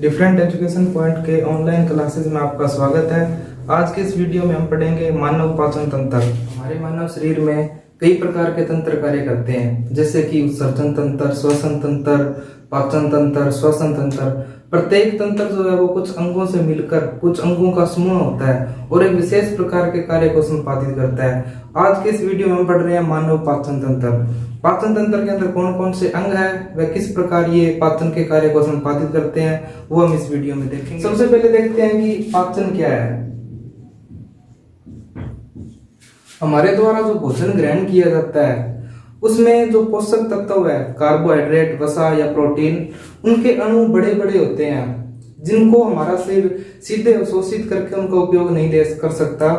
Different education point के online classes में आपका स्वागत है। आज के इस वीडियो में हम पढ़ेंगे मानव पाचन तंत्र। हमारे मानव शरीर में कई प्रकार के तंत्र कार्य करते हैं, जैसे कि उत्सर्जन तंत्र, श्वसन तंत्र, पाचन तंत्र, श्वसन तंत्र। प्रत्येक तंत्र जो है वो कुछ अंगों से मिलकर कुछ अंगों का समूह होता है और एक विशेष प्रकार के कार्य को संपादित करता है। आज के इस वीडियो में हम पढ़ रहे हैं मानव पाचन तंत्र। पाचन तंत्र के अंदर कौन कौन से अंग है, व किस प्रकार ये पाचन के कार्य को संपादित करते हैं, वो हम इस वीडियो में देखेंगे। सबसे पहले देखते हैं कि पाचन क्या है। हमारे द्वारा जो भोजन ग्रहण किया जाता है उसमें जो पोषक तत्व है, कार्बोहाइड्रेट, वसा या प्रोटीन, उनके अणु बड़े बड़े होते हैं जिनको हमारा शरीर सीधे अवशोषित करके उनका उपयोग नहीं दे कर सकता।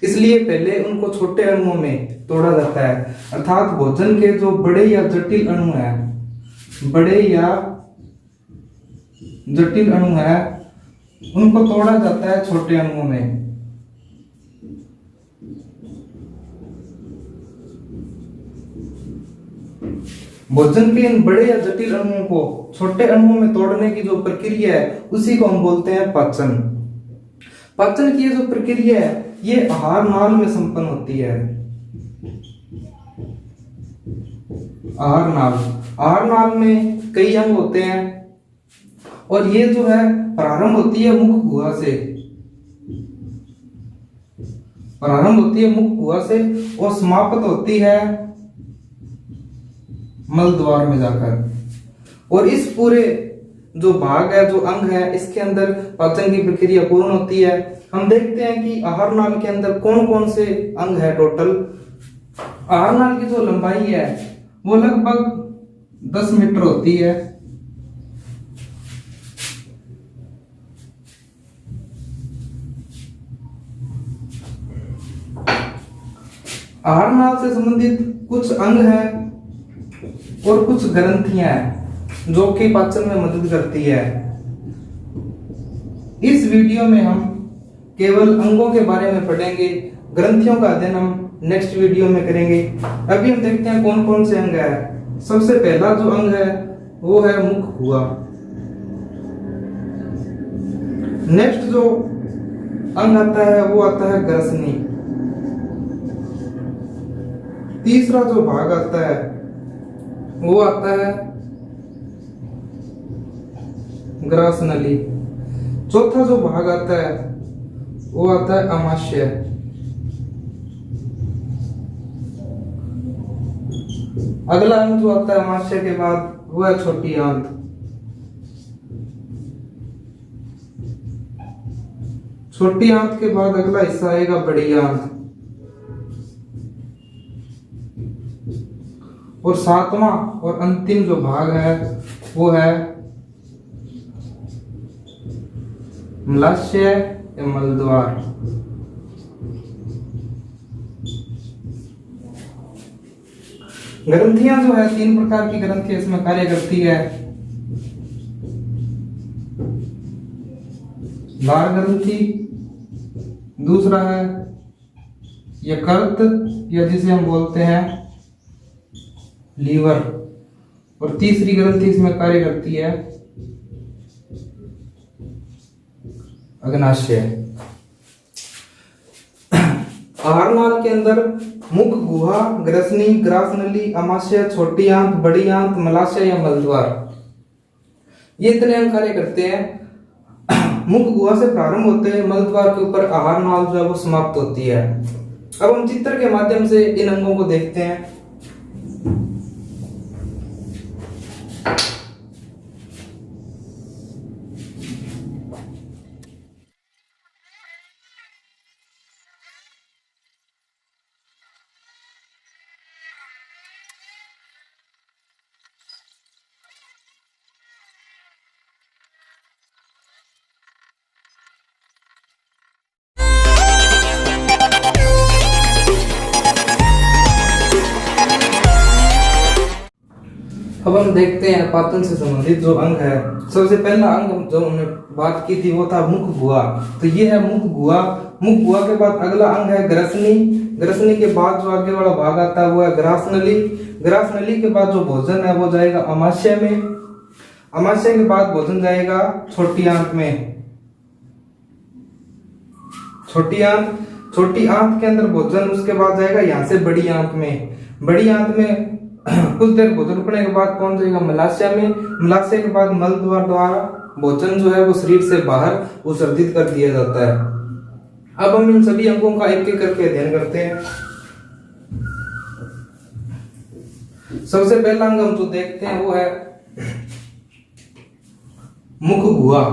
इसलिए पहले उनको छोटे अणुओं में तोड़ा जाता है, अर्थात भोजन के जो बड़े या जटिल अणु हैं, बड़े या जटिल अणु हैं, उनको तोड़ा जाता है छोटे अणुओं में। भोजन के इन बड़े या जटिल अणुओं को छोटे अणुओं में तोड़ने की जो प्रक्रिया है उसी को हम बोलते हैं पाचन। पाचन की ये जो प्रक्रिया है ये आहार नाल में संपन्न होती है। आहार नाल में कई अंग होते हैं और ये जो है प्रारंभ होती है मुख गुहा से, और समाप्त होती है मल द्वार में जाकर। और इस पूरे जो भाग है, जो अंग है, इसके अंदर पाचन की प्रक्रिया पूर्ण होती है। हम देखते हैं कि आहार नाल के अंदर कौन कौन से अंग है। टोटल आहार नाल की जो लंबाई है वो लगभग 10 मीटर होती है। आहार नाल से संबंधित कुछ अंग हैं और कुछ ग्रंथियां हैं जो कि पाचन में मदद करती है। इस वीडियो में हम केवल अंगों के बारे में पढ़ेंगे, ग्रंथियों का अध्ययन हम नेक्स्ट वीडियो में करेंगे। अभी हम देखते हैं कौन कौन से अंग है। सबसे पहला जो अंग है वो है मुख गुहा। नेक्स्ट जो अंग आता है वो आता है ग्रसनी। तीसरा जो भाग आता है वो आता है ग्रास नली। चौथा जो भाग आता है वो आता है अमाशय। अगला अंग जो आता है अमाशय के बाद वो है छोटी आंत। छोटी आंत के बाद अगला हिस्सा आएगा बड़ी आंत। और सातवां और अंतिम जो भाग है वो है मलाशय या मलद्वार। ग्रंथियां जो है 3 प्रकार की ग्रंथियां इसमें कार्य करती है। लार ग्रंथि, दूसरा है यकृत या जिसे हम बोलते हैं लीवर, और तीसरी ग्रंथि इसमें कार्य करती है अग्नाशय। आहार नाल के अंदर मुख गुहा, ग्रसनी, ग्रास नली, अमाशय, छोटी आंत, बड़ी आंत, मलाशय या मलद्वार, ये इतने अंग कार्य करते हैं। मुख गुहा से प्रारंभ होते हैं, मलद्वार के ऊपर आहार नाल जो है वो समाप्त होती है। अब हम चित्र के माध्यम से इन अंगों को देखते हैं। अब हम देखते हैं पाचन से संबंधित जो अंग है। सबसे पहला अंग जो हमने बात की थी वो था मुख गुहा। तो ये है मुख गुहा। मुख गुहा के बाद अगला अंग है ग्रसनी। ग्रसनी के बाद जो आगे वाला भाग आता है वो है ग्रास नली। ग्रास नली के बाद जो भोजन है वो जाएगा अमाशय में। अमाशय के बाद भोजन जाएगा छोटी आंत में। छोटी आंत के अंदर भोजन उसके बाद जाएगा यहाँ से बड़ी आंत में। बड़ी आंत में कुछ देर भोजन रुकने के बाद पहुंच जाएगा मलाशय में। मलाशय के बाद मल द्वार द्वारा भोजन जो है वो शरीर से बाहर उत्सर्जित कर दिया जाता है। अब हम इन सभी अंगों का एक एक करके अध्ययन करते हैं। सबसे पहला अंग हम जो देखते हैं वो है मुख गुहा।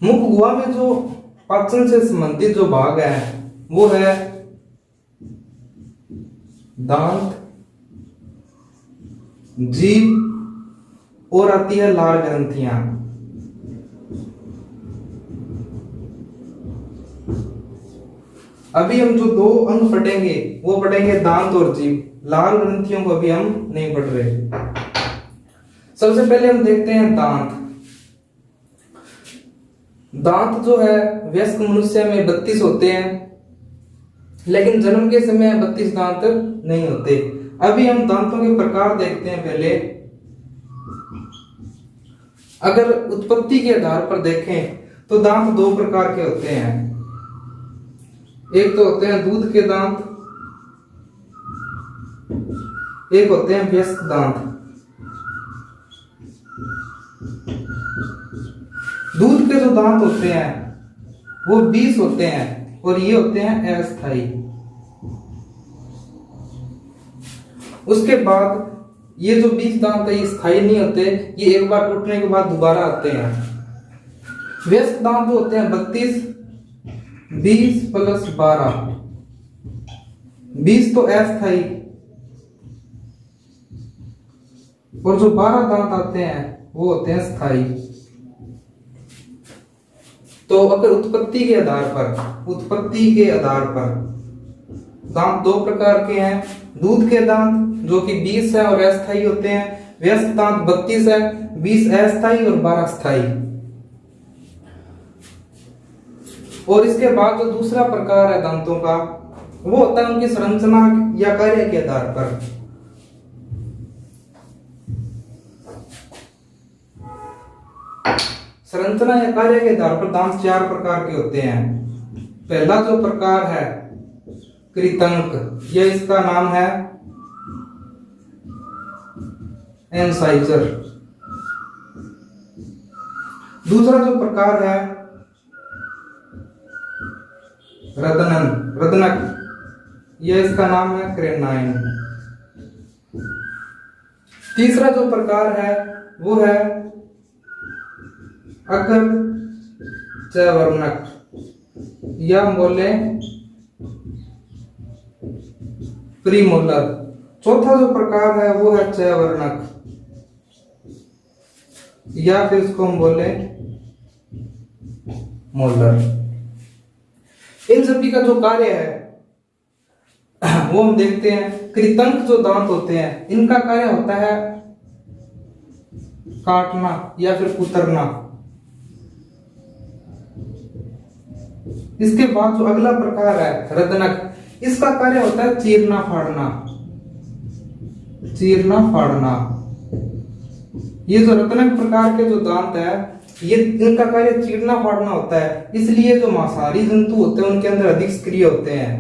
मुख गुहा में जो पाचन से संबंधित जो भाग है वो है दांत, जीभ और आती है लार ग्रंथियां। अभी हम जो दो अंग पढ़ेंगे वो पढ़ेंगे दांत और जीभ। लार ग्रंथियों को अभी हम नहीं पढ़ रहे। सबसे पहले हम देखते हैं दांत। दांत जो है वयस्क मनुष्य में 32 होते हैं, लेकिन जन्म के समय 32 दांत नहीं होते। अभी हम दांतों के प्रकार देखते हैं। पहले अगर उत्पत्ति के आधार पर देखें तो दांत दो प्रकार के होते हैं। एक तो होते हैं दूध के दांत, एक होते हैं वयस्क दांत। दूध के जो दांत होते हैं वो 20 होते हैं और ये होते हैं अस्थायी। उसके बाद ये जो 20 दांत है ये स्थायी नहीं होते, ये एक बार टूटने के बाद दोबारा आते हैं। वयस्क दांत जो होते हैं 32, 20 + 12, 20 तो अस्थायी और जो 12 दांत आते हैं वो होते हैं स्थायी। तो अगर उत्पत्ति के आधार पर दांत दो प्रकार के हैं। दूध के दांत जो कि 20 है और अस्थायी होते हैं। वयस्क दांत 32 है, 20 अस्थायी और 12 स्थायी। और इसके बाद जो दूसरा प्रकार है दांतों का वो होता है उनकी संरचना या कार्य के आधार पर। संरचना या कार्य के आधार पर दांत 4 प्रकार के होते हैं। पहला जो प्रकार है कृतंक, यह इसका नाम है इंसाइजर। दूसरा जो प्रकार है रदनक, यह इसका नाम है क्रेनाइन। तीसरा जो प्रकार है वो है अकर चयवर्णक, या बोले प्रीमोलर। चौथा जो प्रकार है वो है चयवर्णक, या फिर इसको हम बोले मोलर। इन सभी का जो कार्य है वो हम देखते हैं। कृतंक जो दांत होते हैं इनका कार्य होता है काटना या फिर कुतरना। इसके बाद जो अगला प्रकार है रदनक, इसका कार्य होता है चीरना फाड़ना। ये जो रदनक प्रकार के जो दांत है ये इनका कार्य चीरना फाड़ना होता है, इसलिए जो मांसाहारी जंतु होते हैं उनके अंदर अधिक सक्रिय होते हैं।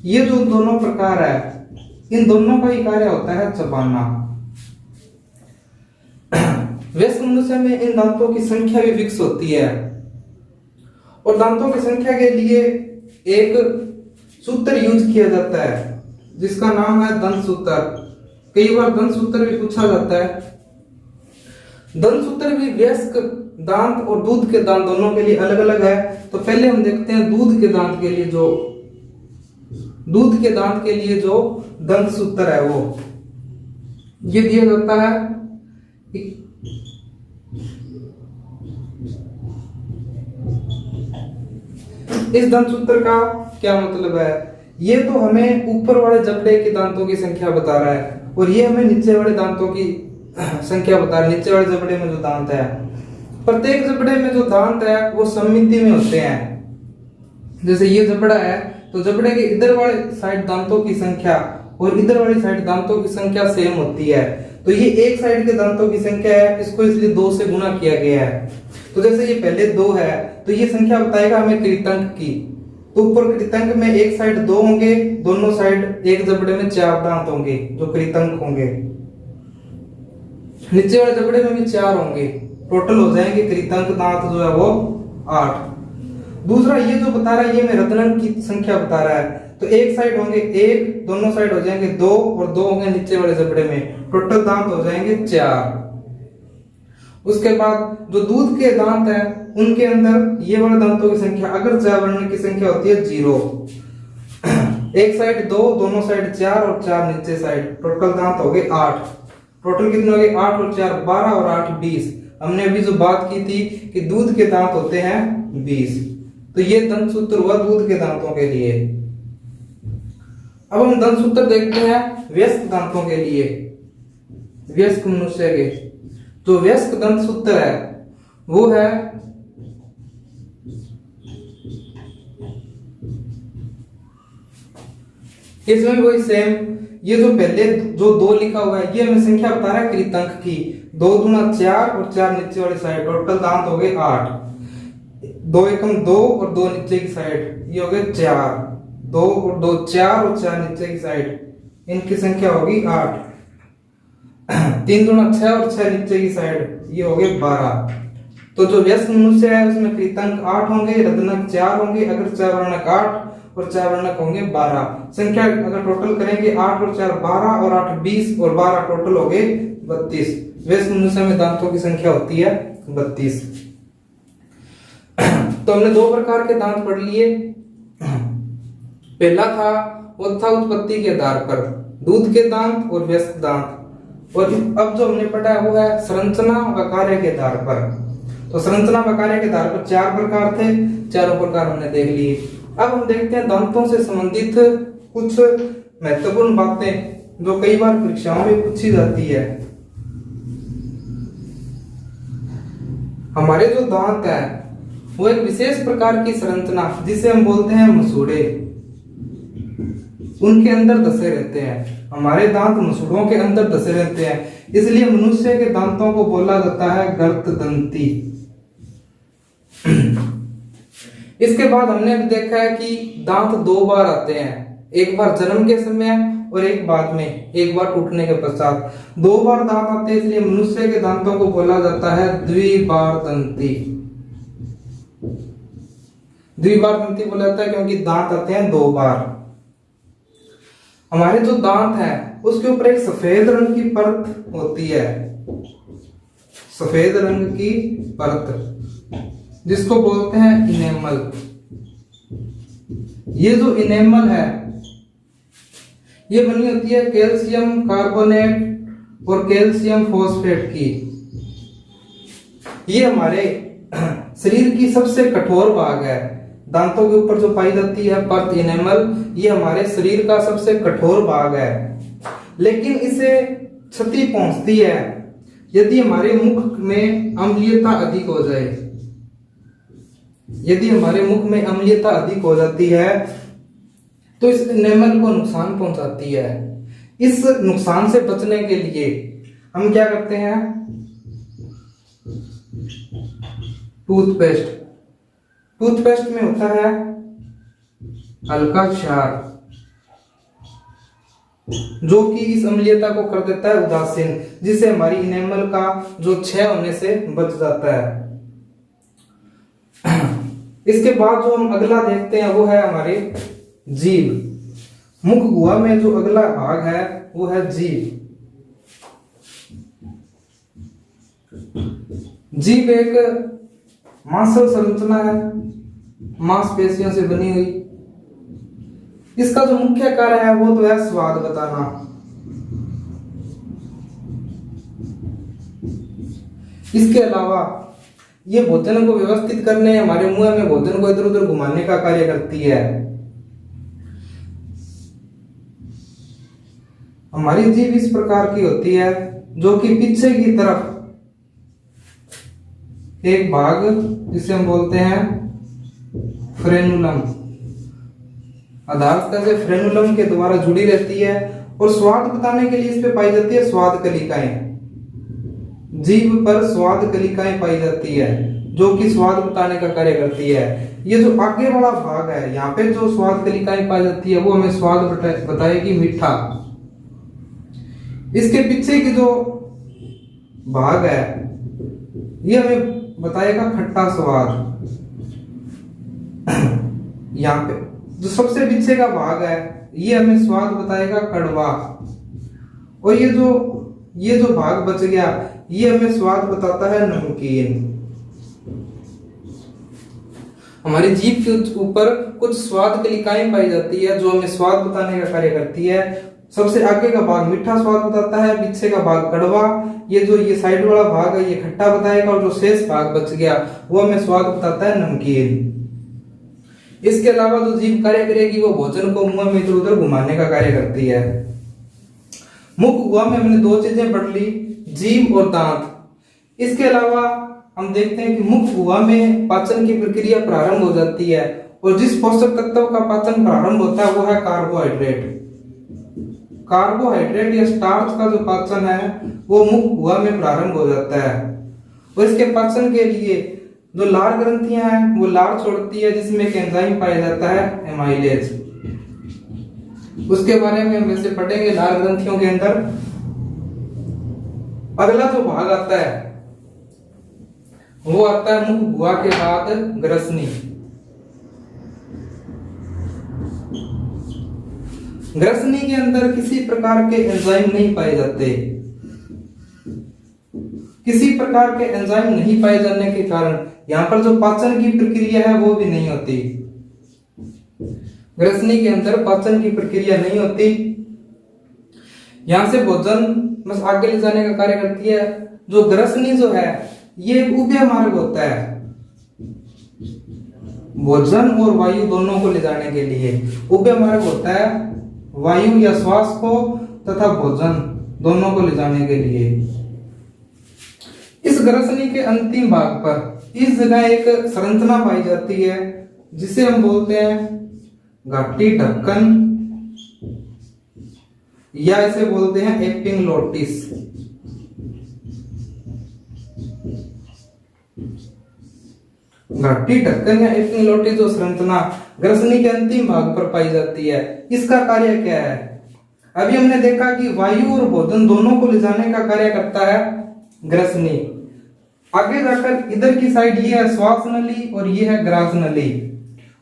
ये जो दोनों प्रकार है इन दोनों का ही कार्य होता है चबाना। वयस्क मनुष्य में इन दांतों की संख्या भी फिक्स होती है और दांतों की संख्या के लिए एक सूत्र यूज किया जाता है जिसका नाम है दंत सूत्र। कई बार दंत सूत्र भी पूछा जाता है। दंत सूत्र भी वयस्क दांत और दूध के दांत दोनों के लिए अलग अलग है। तो पहले हम देखते हैं दूध के दांत के लिए जो दंत सूत्र है वो ये दिया जाता है। इस दंत सूत्र का क्या मतलब है? ये तो हमें ऊपर वाले जबड़े के दांतों की संख्या बता रहा है और ये हमें नीचे वाले दांतों की संख्या बता रहा है। नीचे वाले जबड़े में जो दांत है, प्रत्येक जबड़े में जो दांत है वो सममिति में होते हैं। जैसे ये जबड़ा है तो जबड़े के इधर वाले साइड दांतों की संख्या और इधर वाली साइड दांतों की संख्या सेम होती है, तो ये एक साइड के दांतों की संख्या है, इसको इसलिए 2 से गुना किया गया है। तो जैसे ये पहले 2 है तो ये संख्या बताएगा हमें कृतंक की। तो ऊपर कृतंक में एक साइड 2 होंगे, दोनों साइड एक जबड़े में 4 दांत होंगे जो कृतंक होंगे, नीचे वाले जबड़े में भी 4 होंगे, टोटल हो जाएंगे कृतंक दांत जो है वो 8। दूसरा ये जो बता रहा है ये मैं रत्नंक की संख्या बता रहा है, तो एक साइड होंगे 1, दोनों साइड हो जाएंगे 2 और 2 होंगे नीचे वाले जबड़े में, टोटल दांत हो जाएंगे 4। उसके बाद जो दूध के दांत हैं उनके अंदर ये वाले दांतों की संख्या अगर च वर्ण की संख्या होती है 0, एक साइड 2, दोनों साइड 4 और 4 नीचे साइड, टोटल दांत हो गए 8। टोटल कितने हो गए? 8 और 4 12 और 8 20। हमने अभी जो बात की थी कि दूध के दांत होते हैं 20, तो ये दंत सूत्र हुआ दूध के दांतों के लिए। अब हम दंत सूत्र देखते हैं वयस्क दांतों के लिए, वयस्क मनुष्य के। जो वयस्क दंत सूत्र है वो है इसमें वही सेम, ये जो पहले जो 2 लिखा हुआ है ये हमें संख्या बता रहा है कृतंक की, 2 दूना 4 और 4 नीचे वाली साइड, टोटल दांत हो गए 8। 2 एकम 2 और 2 नीचे की साइड, ये हो गए 4, 2 और 2 4 और 4 नीचे की साइड, इनकी संख्या होगी 8। 3 दूना 6 और 6 नीचे की साइड, ये हो गए 12। तो जो व्यस्क मनुष्य है उसमें कृतंक 8 होंगे, रत्नक 4 होंगे, अगर चवर्णक 8 और चवर्णक होंगे 12। संख्या अगर टोटल करेंगे 8 और 4 12 और 8 20 और 12 टोटल हो गए 32। व्यस्क मनुष्य में दांतों की संख्या होती है 32। तो हमने 2 प्रकार के दांत पढ़ लिए। पहला था वो था उत्पत्ति के आधार पर दूध के दांत और वयस्क दांत, और अब जो हमने पढ़ा है वो है संरचना व कार्य के आधार पर। तो संरचना व कार्य के आधार पर 4 प्रकार थे, चारों प्रकार हमने देख लिए। अब हम देखते हैं दांतों से संबंधित कुछ महत्वपूर्ण बातें जो कई बार परीक्षाओं में पूछी जाती है। हमारे जो दांत है वो एक विशेष प्रकार की संरचना जिसे हम बोलते हैं मसूड़े, उनके अंदर धसे रहते हैं। हमारे दांत मसूड़ों के अंदर धसे रहते हैं, इसलिए मनुष्य के दांतों को बोला जाता है गर्तदंती। इसके बाद हमने भी देखा है कि दांत 2 बार आते हैं, एक बार जन्म के समय और एक बाद में, एक बार टूटने के पश्चात 2 बार दांत आते हैं, इसलिए मनुष्य के दांतों को बोला जाता है द्विबारदंती। द्विबारदंती बोला जाता है क्योंकि दांत आते हैं 2 बार। हमारे जो दांत है उसके ऊपर एक सफेद रंग की परत होती है, सफेद रंग की परत जिसको बोलते हैं इनेमल। ये जो इनेमल है ये बनी होती है कैल्शियम कार्बोनेट और कैल्शियम फॉस्फेट की। ये हमारे शरीर की सबसे कठोर भाग है, दांतों के ऊपर जो पाई जाती है परत इनेमल, ये हमारे शरीर का सबसे कठोर भाग है। लेकिन इसे क्षति पहुंचती है यदि हमारे मुख में अम्लीयता अधिक हो जाए। यदि हमारे मुख में अम्लीयता अधिक हो जाती है तो इस इनेमल को नुकसान पहुंचाती है। इस नुकसान से बचने के लिए हम क्या करते हैं? टूथपेस्ट। टूथपेस्ट में होता है हल्का क्षार जो कि इस अम्लीयता को कर देता है उदासीन, जिससे हमारी इनेमल का जो क्षय होने से बच जाता है। इसके बाद जो हम अगला देखते हैं वो है हमारे जीभ। मुख गुहा में जो अगला भाग है वो है जीभ। जीभ एक मांसल संरचना है, मांसपेशियों से बनी हुई। इसका जो मुख्य कार्य है वो तो है स्वाद बताना। इसके अलावा ये भोजन को व्यवस्थित करने, हमारे मुंह में भोजन को इधर उधर घुमाने का कार्य करती है। हमारी जीभ इस प्रकार की होती है जो कि पीछे की तरफ एक भाग जिसे हम बोलते हैं फ्रेनुलम, आधारता से फ्रेनुलम के द्वारा जुड़ी रहती है और स्वाद बताने के लिए इस पे पाई जाती है स्वाद कलिकाएं। जीभ पर स्वाद कलिकाएं पाई जाती है जो कि स्वाद बताने का कार्य करती है। ये जो आगे वाला भाग है, यहाँ पे जो स्वाद कलिकाएं पाई जाती है वो हमें स्वाद बताएगी मीठा। इसके पीछे की जो भाग है ये हमें बताएगा खट्टा स्वाद। यहाँ पे जो सबसे पीछे का भाग है ये हमें स्वाद बताएगा कड़वा। और ये जो भाग बच गया ये हमें स्वाद बताता है नमकीन। हमारी जीभ के ऊपर कुछ स्वाद कलिकाएं पाई जाती है जो हमें स्वाद बताने का कार्य करती है। सबसे आगे का भाग मीठा स्वाद बताता है, पीछे का भाग कड़वा। ये साइड वाला भाग है ये खट्टा बताएगा, और जो शेष भाग बच गया वो हमें स्वाद बताता है नमकीन। इसके अलावा जो जीभ कार्य करेगी वो भोजन को मुंह में इधर उधर घुमाने का कार्य करती है। मुख हुआ में हमने दो चीजें पढ़ ली, जीभ और दांत। इसके अलावा हम देखते हैं कि मुख गुहा में पाचन की प्रक्रिया प्रारंभ हो जाती है, और जिस पोषक तत्व का पाचन प्रारंभ होता है वो है कार्बोहाइड्रेट। कार्बोहाइड्रेट या स्टार्च का जो पाचन है वो मुख गुहा में प्रारंभ हो जाता है। और इसके पाचन के लिए जो लार ग्रंथियां हैं वो लार छोड़ती है जिसमें एक एंजाइम पाया जाता है एमाइलेज। उसके बारे में हम वैसे पढ़ेंगे लार ग्रंथियों के अंदर। अगला जो भाग आता है वो आता है मुख गुहा के बाद ग्रसनी। ग्रसनी के अंदर किसी प्रकार के एंजाइम नहीं पाए जाते। किसी प्रकार के एंजाइम नहीं पाए जाने के कारण यहाँ पर जो पाचन की प्रक्रिया है वो भी नहीं होती। ग्रसनी के अंदर पाचन की प्रक्रिया नहीं होती। यहां से भोजन बस आगे ले जाने का कार्य करती है। जो ग्रसनी जो है ये एक उभय मार्ग होता है भोजन और वायु दोनों को ले जाने के लिए। उभय मार्ग होता है वायु या श्वास को तथा भोजन दोनों को ले जाने के लिए। इस ग्रसनी के अंतिम भाग पर इस जगह एक संरचना पाई जाती है जिसे हम बोलते हैं घाटी ढक्कन, या इसे बोलते हैं एपिग्लोटिस। घाटी ढक्कन या एपिग्लोटिस जो संरचना ग्रसनी के अंतिम भाग पर पाई जाती है, इसका कार्य क्या है? अभी हमने देखा कि वायु और भोजन दोनों को ले जाने का कार्य करता है ग्रसनी। आगे जाकर इधर की साइड ये है श्वास नली और ये है ग्रास नली।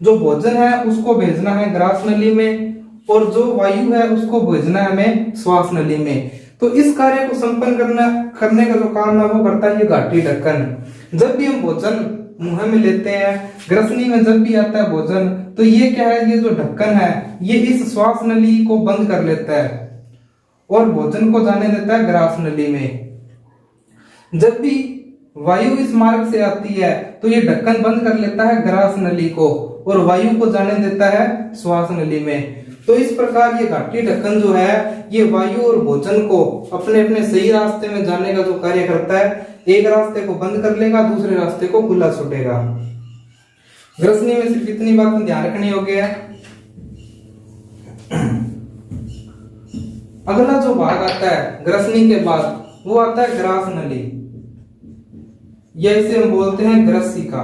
जो भोजन है उसको भेजना है ग्रास नली में, और जो वायु है उसको भेजना है हमें श्वास नली में। तो इस कार्य को संपन्न करने का जो काम है वो करता है ये घाटी ढक्कन। जब भी हम भोजन मुंह में लेते हैं, ग्रसनी में जब भी आता है भोजन, तो ये क्या है, ये जो ढक्कन है ये इस श्वास नली को बंद कर लेता है और भोजन को जाने देता है ग्रास नली में। जब भी वायु इस मार्ग से आती है तो ये ढक्कन बंद कर लेता है ग्रास नली को और वायु को जाने देता है श्वास नली में। तो इस प्रकार ये घाटी ढक्कन जो है ये वायु और भोजन को अपने अपने सही रास्ते में जाने का जो कार्य करता है, एक रास्ते को बंद कर लेगा, दूसरे रास्ते को खुला छोड़ेगा। ग्रसनी में सिर्फ इतनी बात ध्यान रखनी होगी। अगला जो भाग आता है ग्रसनी के बाद वो आता है ग्रास नली, या इसे हम बोलते हैं ग्रसिका।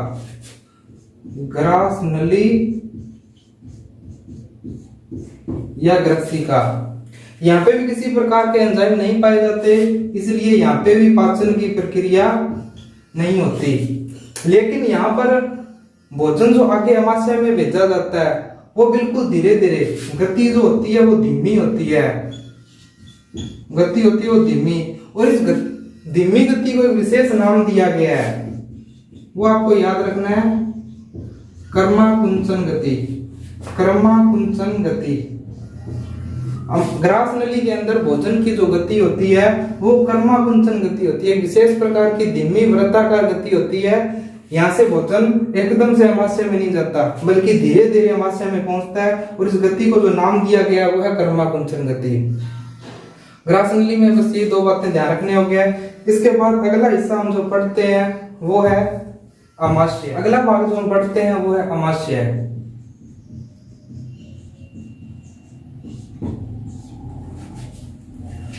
ग्रास नली या ग्रसिका, यहाँ पे भी किसी प्रकार के एंजाइम नहीं पाए जाते, इसलिए यहाँ पे भी पाचन की प्रक्रिया नहीं होती। लेकिन यहाँ पर भोजन जो आगे अमाशय में भेजा जाता है वो बिल्कुल धीरे धीरे, गति जो होती है वो धीमी होती है, गति होती है वो धीमी, और इस धीमी गति को एक विशेष नाम दिया गया है, वो आपको याद रखना है, कर्माकुंचन गति। कर्माकुंचन गति। ग्रास नली के अंदर भोजन की जो गति होती है वो कर्माकुंचन गति होती है, विशेष प्रकार की धीमी वृत्ताकार गति होती है। यहाँ से भोजन एकदम से अमाशय में नहीं जाता बल्कि धीरे धीरे अमाशय में पहुंचता है, और इस गति को जो नाम दिया गया वो है कर्माकुंचन गति। ग्रास नली में बस ये दो बातें ध्यान रखने हो गया। इसके बाद अगला हिस्सा हम जो पढ़ते हैं वो है अमाशय। अगला भाग जो हम पढ़ते हैं वो है अमाशय।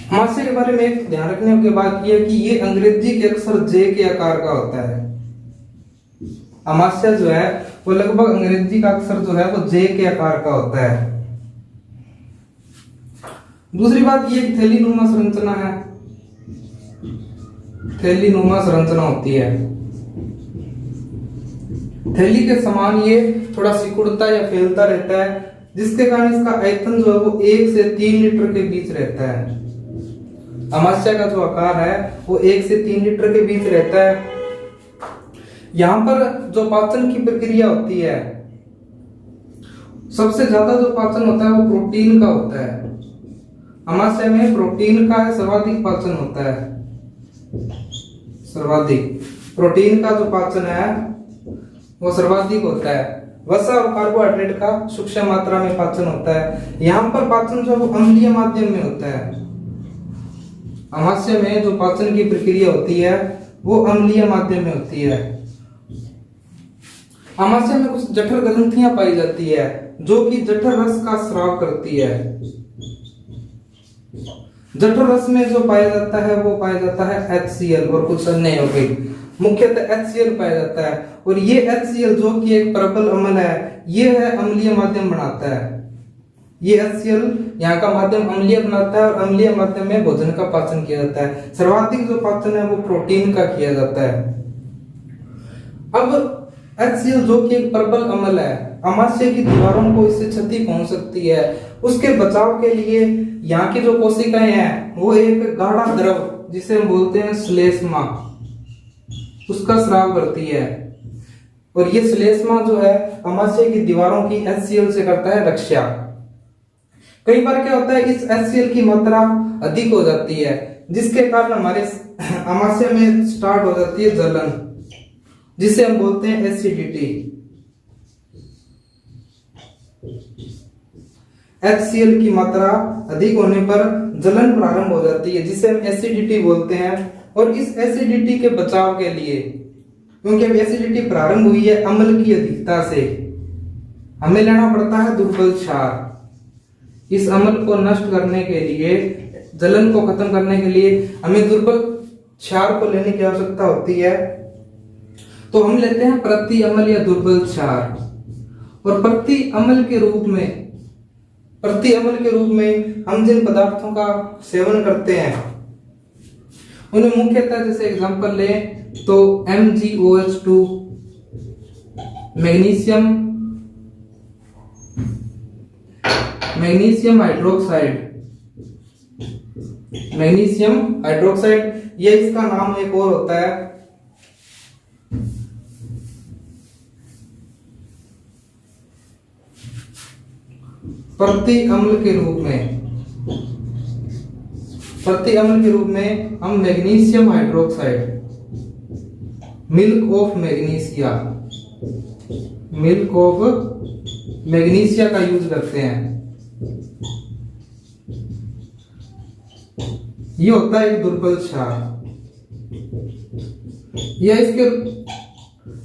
अमाशय के बारे में एक ध्यान रखने की बात यह है कि ये अंग्रेजी के अक्षर जे के आकार का होता है। अमाशय जो है वो लगभग अंग्रेजी का अक्षर जो है वो जे के आकार का होता है। दूसरी बात ये थैलीनुमा संरचना है, थैलीनुमा संरचना होती है। थैली के समान ये थोड़ा सिकुड़ता या फैलता रहता है, जिसके कारण इसका आयतन जो है वो 1 से 3 लीटर के बीच रहता है। अमाशय का जो आकार है वो 1 से 3 लीटर के बीच रहता है। यहाँ पर जो पाचन की प्रक्रिया होती है, सबसे ज्यादा जो पाचन होता है वो प्रोटीन का होता है। अमाशय में प्रोटीन का सर्वाधिक पाचन होता है। सर्वाधिक प्रोटीन का जो पाचन है वो सर्वाधिक होता है। वसा और कार्बोहाइड्रेट का सूक्ष्म मात्रा में पाचन होता है। यहाँ पर पाचन जो वो अम्लीय माध्यम में होता है। अमाशय में जो पाचन की प्रक्रिया होती है वो अम्लीय माध्यम में होती है। अमाशय में कुछ जठर ग्रंथियां पाई जाती है जो कि जठर रस का स्राव करती है। जठर रस में जो पाया जाता है वो पाया जाता है HCl और कुछ अन्य यौगिक, मुख्यतः HCl पाया जाता है। और ये HCl जो कि एक प्रबल अम्ल है, ये है अम्लीय माध्यम बनाता है। ये HCl यहाँ का माध्यम अम्लीय बनाता है और अम्लीय माध्यम में भोजन का पाचन किया जाता है। सर्वाधिक जो पाचन है वो प्रोटीन का किया जाता है। अब HCl जो कि एक प्रबल अम्ल है, अमाशय की दीवारों को इससे क्षति पहुंच सकती है। उसके बचाव के लिए यहाँ की जो कोशिकाएं हैं वो एक गाढ़ा द्रव जिसे हम बोलते हैं श्लेष्मा, उसका स्राव करती है। और ये श्लेष्मा जो है अमाशय की दीवारों की HCl से करता है रक्षा। कई बार क्या होता है, इस HCl की मात्रा अधिक हो जाती है, जिसके कारण हमारे अमाशय में स्टार्ट हो जाती है जलन, जिसे हम बोलते हैं एसिडिटी। HCl की मात्रा अधिक होने पर जलन प्रारंभ हो जाती है, जिसे हम एसिडिटी बोलते हैं। और इस एसिडिटी के बचाव के लिए, क्योंकि अब एसिडिटी प्रारंभ हुई है अम्ल की अधिकता से, हमें लेना पड़ता है दुर्बल क्षार। इस अम्ल को नष्ट करने के लिए, जलन को खत्म करने के लिए हमें दुर्बल क्षार को लेने की आवश्यकता होती है। तो हम लेते हैं प्रति अम्ल या दुर्बल क्षार। और प्रति अम्ल के रूप में हम जिन पदार्थों का सेवन करते हैं उन्हें मुख्यतः, जैसे एग्जांपल लें तो MgOH2, मैग्नीशियम हाइड्रोक्साइड, ये इसका नाम एक और होता है। प्रति अम्ल के रूप में हम magnesium hydroxide, milk of magnesia का यूज करते हैं। ये होता है एक दुर्बल क्षार।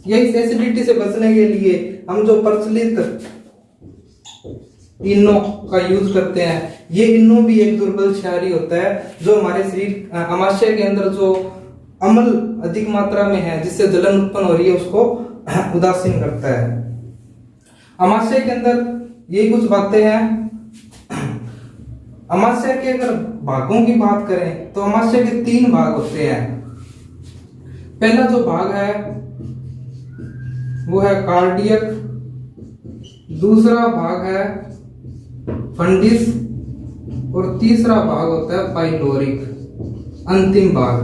इस एसिडिटी से बचने के लिए हम जो प्रचलित इनो का यूज करते हैं, ये इनो भी एक दुर्बल क्षार ही होता है, जो हमारे शरीर अमाशय के अंदर जो अम्ल अधिक मात्रा में है जिससे जलन उत्पन्न हो रही है उसको उदासीन करता है। अमाशय के अंदर ये कुछ बातें हैं। अमाशय के अगर भागों की बात करें तो अमाशय के 3 भाग होते हैं। पहला जो भाग है वो है कार्डियक, दूसरा भाग है फंडिस और तीसरा भाग होता है पाइलोरिक, अंतिम भाग।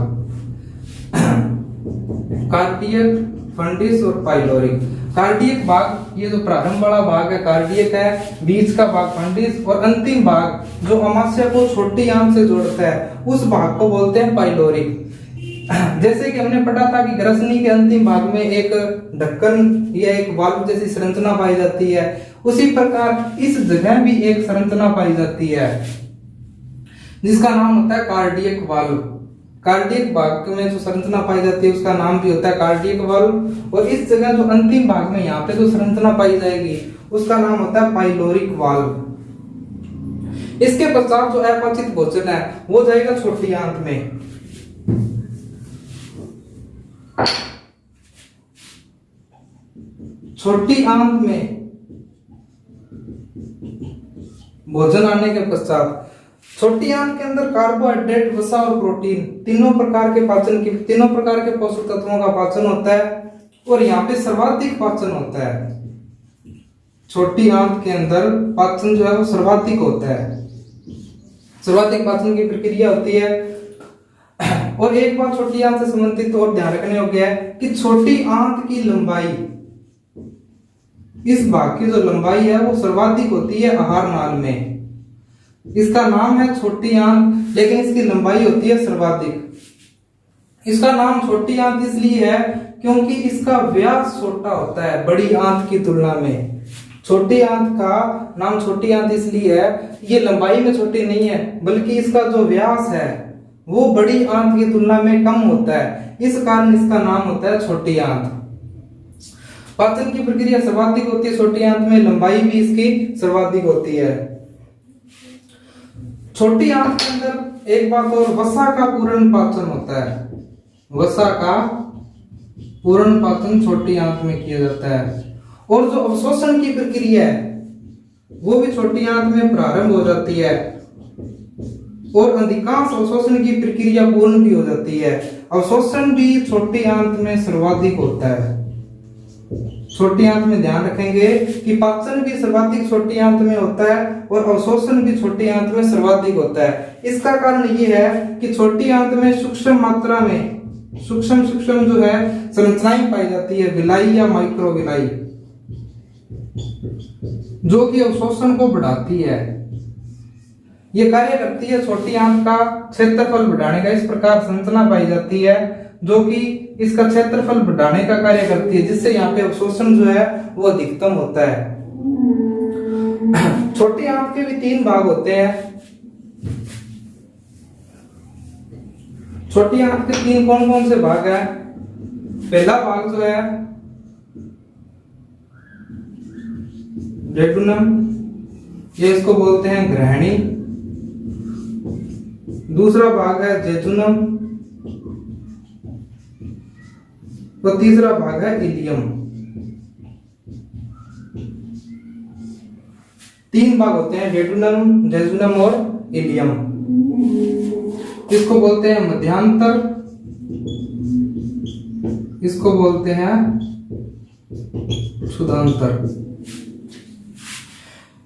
कार्डियक, फंडिस और पाइलोरिक। कार्डियक भाग ये जो प्रारंभ वाला भाग है कार्डियक है, बीच का भाग फंडिस और अंतिम भाग जो अमाशय को छोटी आंत से जोड़ता है उस भाग को बोलते हैं पाइलोरिक। जैसे कि हमने पढ़ा था कि ग्रसनी के अंतिम भाग में एक ढक्कन या एक वाल्व जैसी संरचना पाई जाती है, उसी प्रकार इस जगह भी एक संरचना पाई जाती है जिसका नाम होता है कार्डियक वाल्व। कार्डियक भाग में जो संरचना पाई जाती है उसका नाम भी होता है कार्डियक वाल्व। और इस जगह जो अंतिम भाग में यहाँ पे जो संरचना पाई जाएगी उसका नाम होता है पाइलोरिक वाल्व। इसके पश्चात जो अपाचित भोजन है वो जाएगा छोटी आंत में। छोटी आंत में भोजन आने के पश्चात छोटी आंत के अंदर कार्बोहाइड्रेट, वसा और प्रोटीन तीनों प्रकार के पोषक तत्वों का पाचन होता है और यहाँ पे सर्वाधिक पाचन होता है। छोटी आंत के अंदर पाचन जो है वो सर्वाधिक होता है, सर्वाधिक पाचन की प्रक्रिया होती है। और एक बात छोटी आंत से संबंधित और ध्यान रखने योग्य है कि छोटी आंत की लंबाई, इस भाग की जो लंबाई है वो सर्वाधिक होती है आहार नाल में। इसका नाम है छोटी आंत, लेकिन इसकी लंबाई होती है सर्वाधिक। इसका नाम छोटी आंत इसलिए है क्योंकि इसका व्यास छोटा होता है बड़ी आंत की तुलना में। छोटी आंत का नाम छोटी आंत इसलिए है, ये लंबाई में छोटी नहीं है बल्कि इसका जो व्यास है वो बड़ी आंत की तुलना में कम होता है, इस कारण इसका नाम होता है छोटी आंत। पाचन की प्रक्रिया सर्वाधिक होती है छोटी आंत में, लंबाई भी इसकी सर्वाधिक होती है। छोटी आंत के अंदर एक बात और, वसा का पूर्ण पाचन होता है। वसा का पूर्ण पाचन छोटी आंत में किया जाता है और जो अवशोषण की प्रक्रिया है वो भी छोटी आंत में प्रारंभ हो जाती है और अधिकांश अवशोषण की प्रक्रिया पूर्ण भी हो जाती है। अवशोषण भी छोटी आंत में सर्वाधिक होता है। छोटी आंत में ध्यान रखेंगे कि पाचन भी सर्वाधिक छोटी आंत में होता है और अवशोषण भी छोटी आंत में सर्वाधिक होता है। इसका कारण ये है कि छोटी आंत में सूक्ष्म मात्रा में सूक्ष्म जो है संरचनाएं पाई जाती है, विलाई या माइक्रोविलाई, जो कि अवशोषण को बढ़ाती है। ये कार्य करती है छोटी आंत का क्षेत्रफल बढ़ाने का। इस प्रकार संरचना पाई जाती है जो कि इसका क्षेत्रफल बढ़ाने का कार्य करती है, जिससे यहाँ पे अवशोषण जो है वो अधिकतम होता है। छोटी आंत के भी 3 भाग होते हैं। छोटी आंत के 3 कौन कौन से भाग है? पहला भाग जो है जेजुनम, ये इसको बोलते हैं ग्रहणी। दूसरा भाग है जेजुनम और तीसरा भाग है इलियम। 3 भाग होते हैं, जेजुनम, जेजुनम और इलियम। इसको बोलते हैं मध्यांतर, इसको बोलते हैं क्षुधांतर।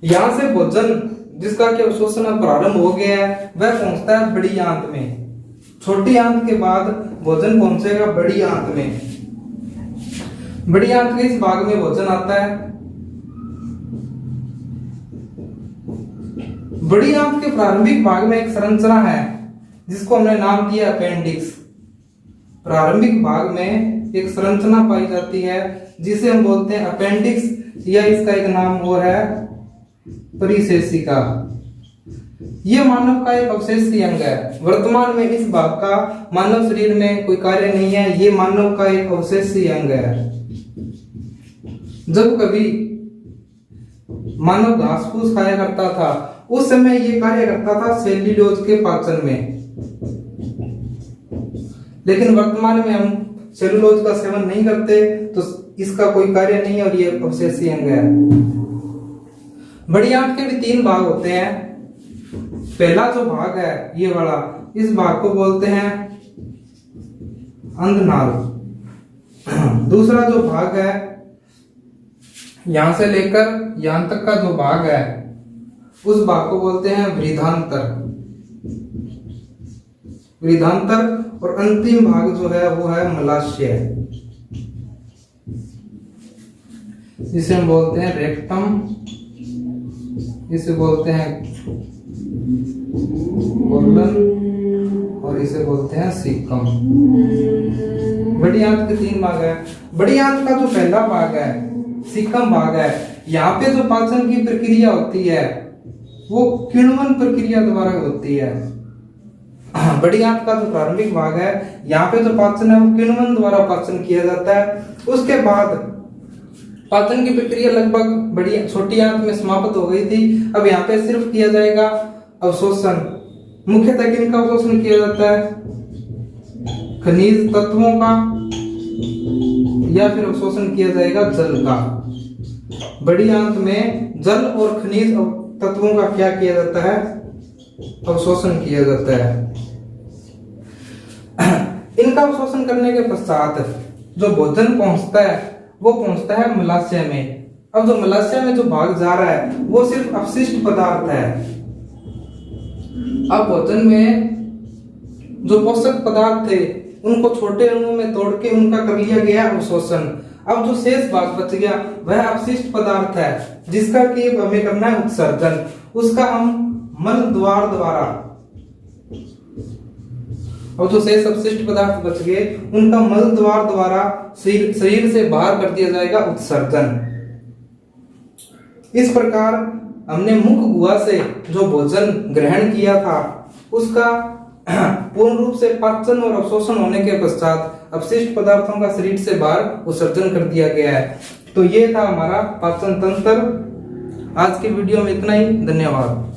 यहां से भोजन जिसका कि अवशोषण प्रारंभ हो गया है वह पहुंचता है बड़ी आंत में। छोटी आंत के बाद भोजन पहुंचेगा बड़ी आंत में। बड़ी आंत के इस भाग में भोजन आता है। बड़ी आंत के प्रारंभिक भाग में एक संरचना है जिसको हमने नाम दिया अपेंडिक्स। प्रारंभिक भाग में एक संरचना पाई जाती है जिसे हम बोलते हैं अपेंडिक्स, या इसका एक नाम और है परिशेषिका। यह मानव का एक अवशेषीय अंग है। वर्तमान में इस भाग का मानव शरीर में कोई कार्य नहीं है, ये मानव का एक अवशेषीय अंग है। जब कभी मानव घास फूस खाया करता था उस समय ये कार्य करता था सेल्यूलोज के पाचन में, लेकिन वर्तमान में हम सेल्यूलोज का सेवन नहीं करते तो इसका कोई कार्य नहीं है और ये अवशेषीय अंग है। बड़ी आंत के भी 3 भाग होते हैं। पहला जो भाग है ये वाला, इस भाग को बोलते हैं अंधनाल। दूसरा जो भाग है यहां से लेकर यहां तक का जो भाग है उस भाग को बोलते हैं वृद्धांतर। और अंतिम भाग जो है वो है मलाशय, जिसे हम बोलते हैं रेक्टम, इसे बोलते हैं कोलन और इसे बोलते हैं सीकम। बड़ी आंत के 3 भाग है। बड़ी आंत का जो पहला भाग है सीकम भाग है, यहाँ पे जो पाचन की प्रक्रिया होती है वो किण्वन प्रक्रिया द्वारा होती है। बड़ी आंत का जो प्रारंभिक भाग है यहाँ पे जो पाचन है वो किण्वन द्वारा पाचन किया जाता है। उसके बाद पाचन की प्रक्रिया लगभग बड़ी छोटी आंत में समाप्त हो गई थी। अब यहाँ पे सिर्फ किया जाएगा अवशोषण, मुख्यतः किनका अवशोषण किया जाता है? खनिज तत्वों का, या फिर अवशोषण किया जाएगा जल का। बड़ी आंत में जल और खनिज तत्वों का क्या किया जाता है? अवशोषण किया जाता है। इनका अवशोषण करने के पश्चात जो भोजन पहुंचता है वो पहुंचता है मलाशय में। अब जो मलाशय में जो भाग जा रहा है वो सिर्फ अपशिष्ट पदार्थ है। अब भोजन में जो पोषक पदार्थ थे उनको छोटे अणुओं में तोड़ के उनका कर लिया गया अवशोषण। अब जो शेष भाग बच गया वह अपशिष्ट पदार्थ है जिसका कि हमें करना है उत्सर्जन। उसका हम मल द्वार द्वारा, और जो शेष अपशिष्ट पदार्थ बच गए उनका मल द्वार द्वारा शरीर से बाहर कर दिया जाएगा, उत्सर्जन। इस प्रकार हमने मुख गुहा से जो भोजन ग्रहण किया था उसका पूर्ण रूप से पाचन और अवशोषण होने के पश्चात अपशिष्ट पदार्थों का शरीर से बाहर उत्सर्जन कर दिया गया है। तो ये था हमारा पाचन तंत्र। आज की वीडियो में इतना ही। धन्यवाद।